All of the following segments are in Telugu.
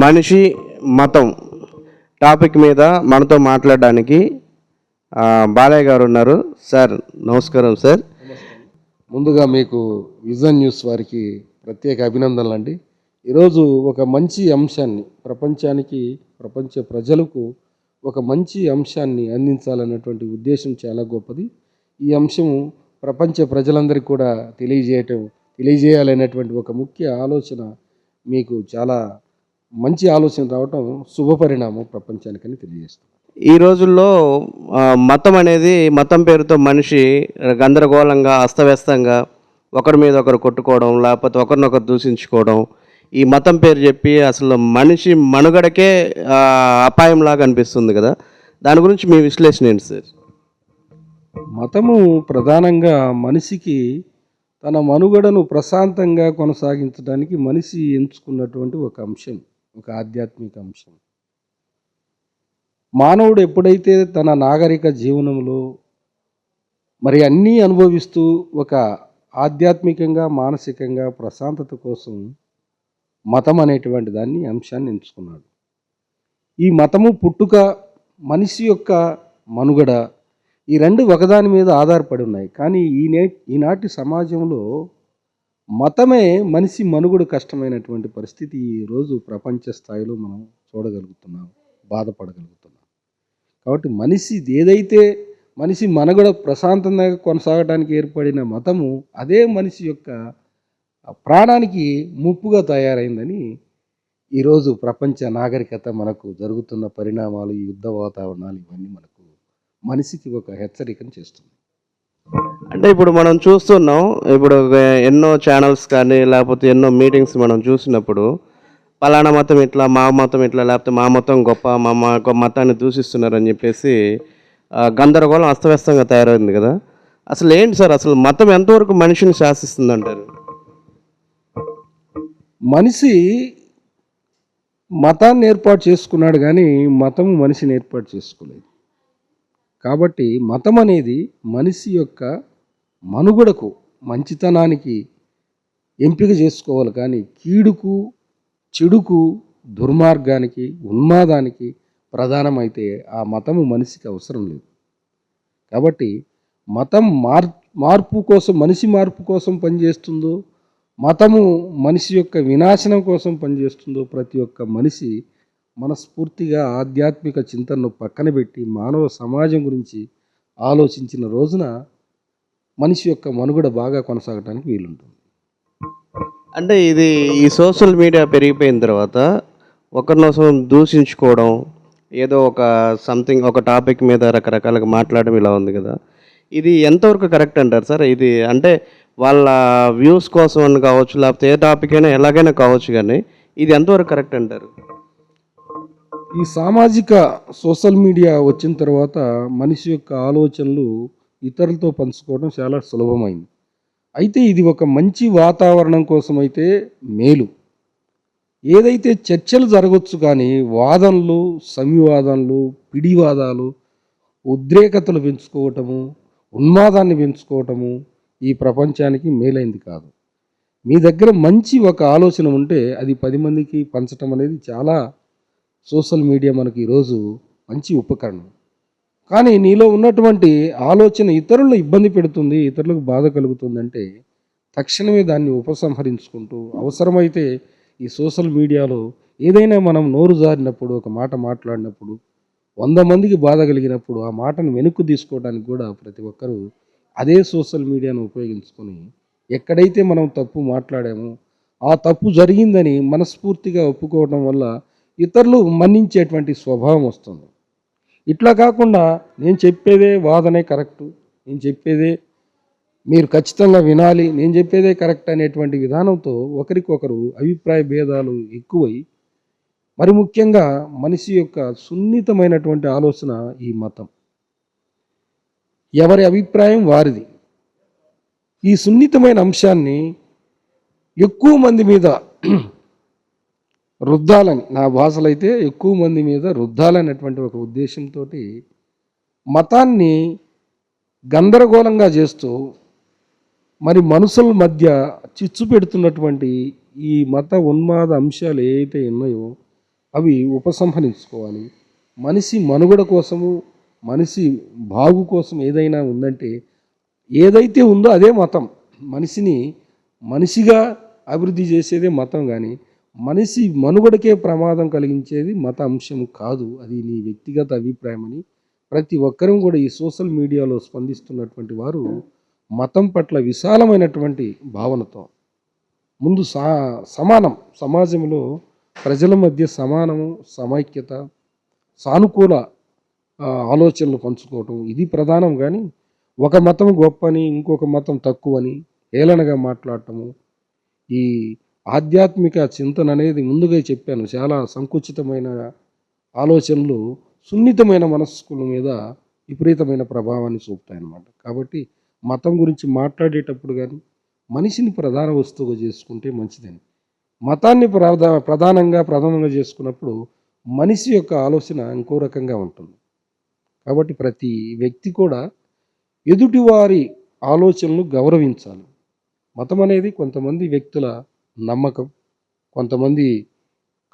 మనిషి మతం టాపిక్ మీద మనతో మాట్లాడడానికి బాలయ్య గారు ఉన్నారు. సార్ నమస్కారం సార్. ముందుగా మీకు విజన్ న్యూస్ వారికి ప్రత్యేక అభినందనలు అండి. ఈరోజు ఒక మంచి అంశాన్ని ప్రపంచ ప్రజలకు ఒక మంచి అంశాన్ని అందించాలన్నటువంటి ఉద్దేశం చాలా గొప్పది. ఈ అంశం ప్రపంచ ప్రజలందరికీ కూడా తెలియజేయాలనేటువంటి ఒక ముఖ్య ఆలోచన మీకు చాలా మంచి ఆలోచన రావటం శుభపరిణామం ప్రపంచానికని తెలియజేస్తాం. ఈ రోజుల్లో మతం పేరుతో మనిషి గందరగోళంగా అస్తవ్యస్తంగా ఒకరి మీద ఒకరు కొట్టుకోవడం, లేకపోతే ఒకరినొకరు దూషించుకోవడం, ఈ మతం పేరు చెప్పి అసలు మనిషి మనుగడకే అపాయంలాగా అనిపిస్తుంది కదా. దాని గురించి మీ విశ్లేషణ ఏంటి సార్? మతము ప్రధానంగా మనిషికి తన మనుగడను ప్రశాంతంగా కొనసాగించడానికి మనిషి ఎంచుకున్నటువంటి ఒక అంశం, ఒక ఆధ్యాత్మిక అంశం. మానవుడు ఎప్పుడైతే తన నాగరిక జీవనంలో మరి అన్నీ అనుభవిస్తూ ఒక ఆధ్యాత్మికంగా మానసికంగా ప్రశాంతత కోసం మతం అనేటువంటి అంశాన్ని ఎంచుకున్నాడు. ఈ మతము పుట్టుక, మనిషి యొక్క మనుగడ, ఈ రెండు ఒకదాని మీద ఆధారపడి ఉన్నాయి. కానీ ఈనాటి సమాజంలో మతమే మనిషి మనుగడ కష్టమైనటువంటి పరిస్థితి ఈరోజు ప్రపంచ స్థాయిలో మనం చూడగలుగుతున్నాం, బాధపడగలుగుతున్నాం. కాబట్టి మనిషి మనుగడ ప్రశాంతంగా కొనసాగడానికి ఏర్పడిన మతము అదే మనిషి యొక్క ప్రాణానికి ముప్పుగా తయారైందని ఈరోజు ప్రపంచ నాగరికత మనకు జరుగుతున్న పరిణామాలు, ఈ యుద్ధ వాతావరణాలు ఇవన్నీ మనిషికి ఒక హెచ్చరికను చేస్తుంది. అంటే ఇప్పుడు మనం చూస్తున్నాం, ఇప్పుడు ఎన్నో ఛానల్స్ కానీ లేకపోతే ఎన్నో మీటింగ్స్ మనం చూసినప్పుడు పలానా మతం ఇట్లా, మా మతం ఇట్లా, లేకపోతే మా మతం గొప్ప, మా మతాన్ని దూషిస్తున్నారని చెప్పేసి గందరగోళం అస్తవ్యస్తంగా తయారైంది కదా. అసలు ఏంటి సార్, అసలు మతం ఎంతవరకు మనిషిని శాసిస్తుంది అంటారు? మనిషి మతాన్ని ఏర్పాటు చేసుకున్నాడు కానీ మతం మనిషిని ఏర్పాటు చేసుకోలేదు. కాబట్టి మతం అనేది మనిషి యొక్క మనుగడకు, మంచితనానికి ఎంపిక చేసుకోవాలి. కానీ కీడుకు, చెడుకు, దుర్మార్గానికి, ఉన్మాదానికి ప్రధానమైతే ఆ మతము మనిషికి అవసరం లేదు. కాబట్టి మతం మార్పు కోసం, మనిషి మార్పు కోసం పనిచేస్తుందో, మతము మనిషి యొక్క వినాశనం కోసం పనిచేస్తుందో, ప్రతి ఒక్క మనిషి మనస్ఫూర్తిగా ఆధ్యాత్మిక చింతనను పక్కన పెట్టి మానవ సమాజం గురించి ఆలోచించిన రోజున మనిషి యొక్క మనుగడ బాగా కొనసాగడానికి వీలుంటుంది. అంటే ఈ సోషల్ మీడియా పెరిగిపోయిన తర్వాత ఒకరినొకరు దూషించుకోవడం, ఏదో ఒక టాపిక్ మీద రకరకాలుగా మాట్లాడడం ఇలా ఉంది కదా. ఇది ఎంతవరకు కరెక్ట్ అంటారు సార్? ఇది అంటే వాళ్ళ వ్యూస్ కోసం అని కావచ్చు, లేకపోతే ఏ టాపిక్ అయినా ఎలాగైనా కావచ్చు, కానీ ఇది ఎంతవరకు కరెక్ట్ అంటారు? ఈ సామాజిక సోషల్ మీడియా వచ్చిన తర్వాత మనిషి యొక్క ఆలోచనలు ఇతరులతో పంచుకోవడం చాలా సులభమైంది. అయితే ఇది ఒక మంచి వాతావరణం కోసం అయితే మేలు. ఏదైతే చర్చలు జరగవచ్చు, కానీ వాదనలు, సంవివాదనలు, పిడివాదాలు, ఉద్రేకతలు పెంచుకోవటము, ఉన్మాదాన్ని పెంచుకోవటము ఈ ప్రపంచానికి మేలైంది కాదు. మీ దగ్గర మంచి ఒక ఆలోచన ఉంటే అది 10 మందికి పంచటం అనేది చాలా సోషల్ మీడియా మనకి ఈరోజు మంచి ఉపకరణం. కానీ నీలో ఉన్నటువంటి ఆలోచన ఇతరులను ఇబ్బంది పెడుతుంది, ఇతరులకు బాధ కలుగుతుందంటే తక్షణమే దాన్ని ఉపసంహరించుకుంటూ, అవసరమైతే ఈ సోషల్ మీడియాలో ఏదైనా మనం నోరు జారినప్పుడు, ఒక మాట మాట్లాడినప్పుడు, 100 మందికి బాధ కలిగినప్పుడు ఆ మాటను వెనక్కు తీసుకోవడానికి కూడా ప్రతి ఒక్కరూ అదే సోషల్ మీడియాను ఉపయోగించుకొని ఎక్కడైతే మనం తప్పు మాట్లాడామో ఆ తప్పు జరిగిందని మనస్ఫూర్తిగా ఒప్పుకోవడం వల్ల ఇతరులు మన్నించేటువంటి స్వభావం వస్తుంది. ఇట్లా కాకుండా నేను చెప్పేదే వాదనే కరెక్టు, నేను చెప్పేదే మీరు ఖచ్చితంగా వినాలి, నేను చెప్పేదే కరెక్ట్ అనేటువంటి విధానంతో ఒకరికొకరు అభిప్రాయ భేదాలు ఎక్కువై, మరి ముఖ్యంగా మనిషి యొక్క సున్నితమైనటువంటి ఆలోచన ఈ మతం, ఎవరి అభిప్రాయం వారిది. ఈ సున్నితమైన అంశాన్ని ఎక్కువ మంది మీద రుద్దాలని, నా భాషలో అయితే ఎక్కువ మంది మీద రుద్దాలనేటువంటి ఒక ఉద్దేశంతో మతాన్ని గందరగోళంగా చేస్తూ మరి మనుషుల మధ్య చిచ్చు పెడుతున్నటువంటి ఈ మత ఉన్మాద అంశాలు ఏవైతే ఉన్నాయో అవి ఉపసంహరించుకోవాలి. మనిషి మనుగడ కోసము, మనిషి బాగు కోసం ఏదైనా ఉందంటే, ఏదైతే ఉందో అదే మతం. మనిషిని మనిషిగా అభివృద్ధి చేసేదే మతం కానీ, మనిషి మనుగడకే ప్రమాదం కలిగించేది మత అంశం కాదు. అది నీ వ్యక్తిగత అభిప్రాయం అని ప్రతి ఒక్కరూ కూడా ఈ సోషల్ మీడియాలో స్పందిస్తున్నటువంటి వారు మతం పట్ల విశాలమైనటువంటి భావనతో ముందు సమానం, సమాజంలో ప్రజల మధ్య సమానము, సమైక్యత, సానుకూల ఆలోచనలు పంచుకోవటం ఇది ప్రధానం. కానీ ఒక మతం గొప్పని, ఇంకొక మతం తక్కువని హేళనగా మాట్లాడటము, ఈ ఆధ్యాత్మిక చింతన అనేది ముందుగా చెప్పాను, చాలా సంకుచితమైన ఆలోచనలు సున్నితమైన మనస్కుల మీద విపరీతమైన ప్రభావాన్ని చూపుతాయన్నమాట. కాబట్టి మతం గురించి మాట్లాడేటప్పుడు కానీ మనిషిని ప్రధాన వస్తువుగా చేసుకుంటే మంచిదని, మతాన్ని ప్రధానంగా చేసుకున్నప్పుడు మనిషి యొక్క ఆలోచన ఇంకో రకంగా ఉంటుంది. కాబట్టి ప్రతి వ్యక్తి కూడా ఎదుటివారి ఆలోచనలు గౌరవించాలి. మతం అనేది కొంతమంది వ్యక్తుల నమ్మకం, కొంతమంది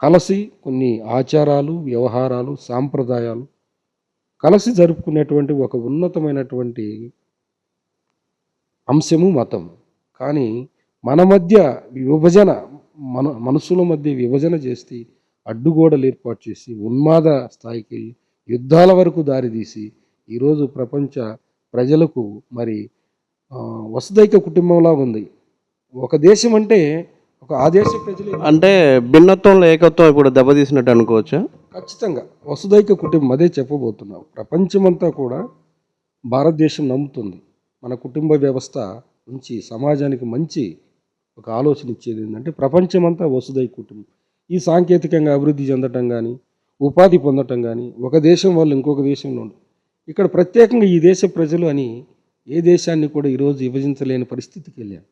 కలిసి కొన్ని ఆచారాలు, వ్యవహారాలు, సాంప్రదాయాలు కలిసి జరుపుకునేటువంటి ఒక ఉన్నతమైనటువంటి అంశము మతం. కానీ మన మధ్య విభజన, మనసుల మధ్య విభజన చేసి అడ్డుగోడలు ఏర్పాటు చేసి ఉన్మాద స్థాయికి యుద్ధాల వరకు దారితీసి ఈరోజు ప్రపంచ ప్రజలకు మరి వసుదైక కుటుంబంలా ఉంది. ఒక దేశం అంటే ఆ దేశ ప్రజలు అంటే భిన్నత్వంలో ఏకత్వం ఇప్పుడు దెబ్బతీసినట్టు అనుకోవచ్చా? ఖచ్చితంగా వసుదైక కుటుంబం, అదే చెప్పబోతున్నాం. ప్రపంచమంతా కూడా భారతదేశం నమ్ముతుంది. మన కుటుంబ వ్యవస్థ నుంచి సమాజానికి మంచి ఒక ఆలోచన ఇచ్చేది ఏంటంటే ప్రపంచమంతా వసుదైక కుటుంబం. ఈ సాంకేతికంగా అభివృద్ధి చెందటం కానీ, ఉపాధి పొందటం కానీ, ఒక దేశం వాళ్ళు ఇంకొక దేశంలో ఉండదు. ఇక్కడ ప్రత్యేకంగా ఈ దేశ ప్రజలు అని ఏ దేశాన్ని కూడా ఈరోజు విభజించలేని పరిస్థితికి వెళ్ళారు.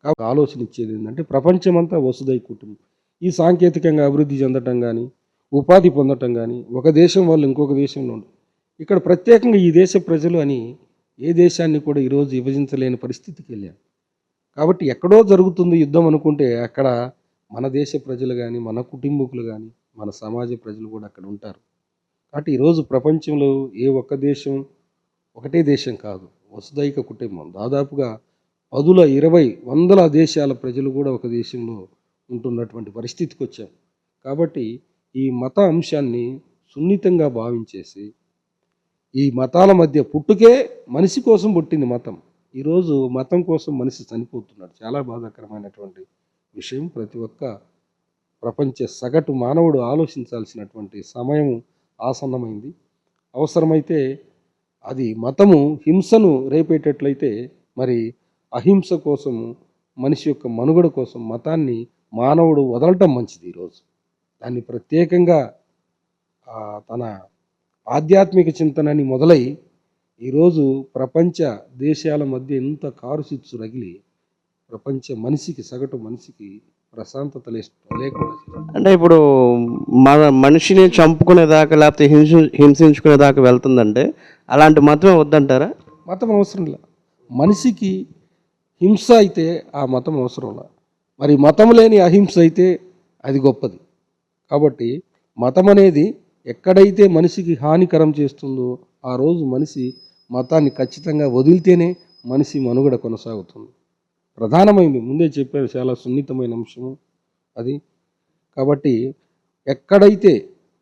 కాబట్టి ఆలోచన ఇచ్చేది ఏంటంటే ప్రపంచమంతా వసుదైక కుటుంబం. ఈ సాంకేతికంగా అభివృద్ధి చెందటం కానీ, ఉపాధి పొందటం కానీ, ఒక దేశం వాళ్ళు ఇంకొక దేశంలో ఉండదు. ఇక్కడ ప్రత్యేకంగా ఈ దేశ ప్రజలు అని ఏ దేశాన్ని కూడా ఈరోజు విభజించలేని పరిస్థితికి వెళ్ళారు. కాబట్టి ఎక్కడో జరుగుతుంది యుద్ధం అనుకుంటే అక్కడ మన దేశ ప్రజలు కానీ, మన కుటుంబీకులు కానీ, మన సమాజ ప్రజలు కూడా అక్కడ ఉంటారు. కాబట్టి ఈరోజు ప్రపంచంలో ఏ ఒక్క దేశం ఒకటే దేశం కాదు, వసుదైక కుటుంబం. దాదాపుగా 10, 20, 100 దేశాల ప్రజలు కూడా ఒక దేశంలో ఉంటున్నటువంటి పరిస్థితికి వచ్చాం. కాబట్టి ఈ మత అంశాన్ని సున్నితంగా భావించేసి, ఈ మతాల మధ్య పుట్టుకే మనిషి కోసం పుట్టింది మతం. ఈరోజు మతం కోసం మనిషి చనిపోతున్నాడు. చాలా బాధాకరమైనటువంటి విషయం. ప్రతి ఒక్క ప్రపంచ సగటు మానవుడు ఆలోచించాల్సినటువంటి సమయం ఆసన్నమైంది. అవసరమైతే అది మతము హింసను రేపేటట్లయితే మరి అహింస కోసము, మనిషి యొక్క మనుగడ కోసం మతాన్ని మానవుడు వదలటం మంచిది. ఈరోజు దాన్ని ప్రత్యేకంగా తన ఆధ్యాత్మిక చింతనని మొదలై ఈరోజు ప్రపంచ దేశాల మధ్య ఎంత కారుసిచ్చు రగిలి ప్రపంచ మనిషికి, సగటు మనిషికి ప్రశాంతత లేకుండా. అంటే ఇప్పుడు మనిషిని చంపుకునేదాకా లేకపోతే హింసించుకునేదాకా వెళ్తుందంటే అలాంటి మతమే వద్దంటారా? మతం అవసరం లే. మనిషికి హింస అయితే ఆ మతం అవసరంలా. మరి మతం లేని అహింస అయితే అది గొప్పది. కాబట్టి మతం అనేది ఎక్కడైతే మనిషికి హానికరం చేస్తుందో ఆ రోజు మనిషి మతాన్ని ఖచ్చితంగా వదిలితేనే మనిషి మనుగడ కొనసాగుతుంది. ప్రధానమైంది ముందే చెప్పారు, చాలా సున్నితమైన అంశము అది. కాబట్టి ఎక్కడైతే,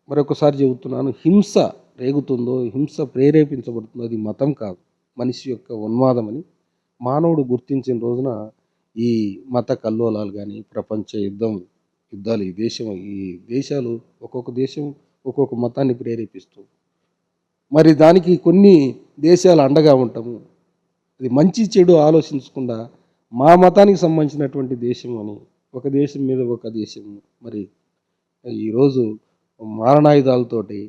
మరొకసారి చెబుతున్నాను, హింస రేగుతుందో, హింస ప్రేరేపించబడుతుందో అది మతం కాదు, మనిషి యొక్క ఉన్మాదమని మానవుడు గుర్తించిన రోజున ఈ మత కల్లోలాలు కానీ, ప్రపంచ యుద్ధాలు, ఈ దేశాలు ఒక్కొక్క దేశం ఒక్కొక్క మతాన్ని ప్రేరేపిస్తూ మరి దానికి కొన్ని దేశాలు అండగా ఉంటాము. అది మంచి చెడు ఆలోచించకుండా మా మతానికి సంబంధించినటువంటి దేశం అని ఒక దేశం మీద ఒక దేశం మరి ఈరోజు మారణాయుధాలతోటి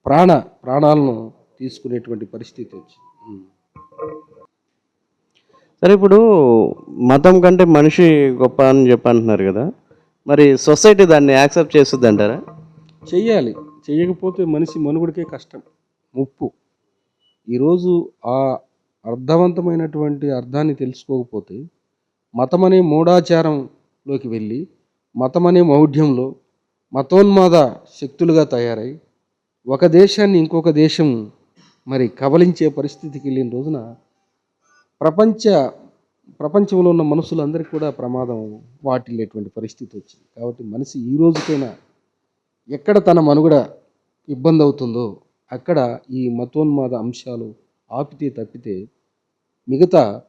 ప్రాణాలను తీసుకునేటువంటి పరిస్థితి వచ్చింది. సరే, ఇప్పుడు మతం కంటే మనిషి గొప్ప అని చెప్పి అంటున్నారు కదా, మరి సొసైటీ దాన్ని యాక్సెప్ట్ చేస్తుంది అంటారా? చెయ్యాలి. చేయకపోతే మనిషి మనుగడకే కష్టం, ముప్పు. ఈరోజు ఆ అర్థవంతమైనటువంటి అర్థాన్ని తెలుసుకోకపోతే మతం అనే మూఢాచారంలోకి వెళ్ళి, మతం అనే మౌఢ్యంలో మతోన్మాద శక్తులుగా తయారై ఒక దేశాన్ని ఇంకొక దేశం మరి కబలించే పరిస్థితికి వెళ్ళిన రోజున ప్రపంచ ప్రపంచంలో ఉన్న మనుషులందరికీ కూడా ప్రమాదం వాటిల్లేటువంటి పరిస్థితి వచ్చింది. కాబట్టి మనిషి ఈ రోజుకైనా ఎక్కడ తన మనుగడ ఇబ్బంది అవుతుందో అక్కడ ఈ మతోన్మాద అంశాలు ఆపితే తప్పితే మిగతా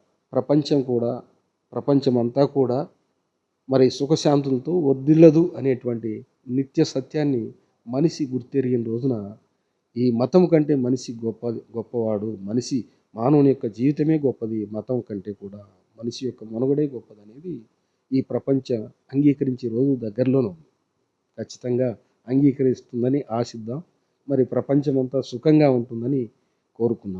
ప్రపంచమంతా కూడా మరి సుఖశాంతులతో వర్ధిల్లదు అనేటువంటి నిత్య సత్యాన్ని మనిషి గుర్తెరిగిన రోజున ఈ మతం కంటే మనిషి గొప్పవాడు, మనిషి మానవుని యొక్క జీవితమే గొప్పది, మతం కంటే కూడా మనిషి యొక్క మనుగడే గొప్పది అనేది ఈ ప్రపంచ అంగీకరించే రోజు దగ్గరలోనే ఉంది. ఖచ్చితంగా అంగీకరిస్తుందని ఆశిద్దాం. మరి ప్రపంచమంతా సుఖంగా ఉంటుందని కోరుకుందాం.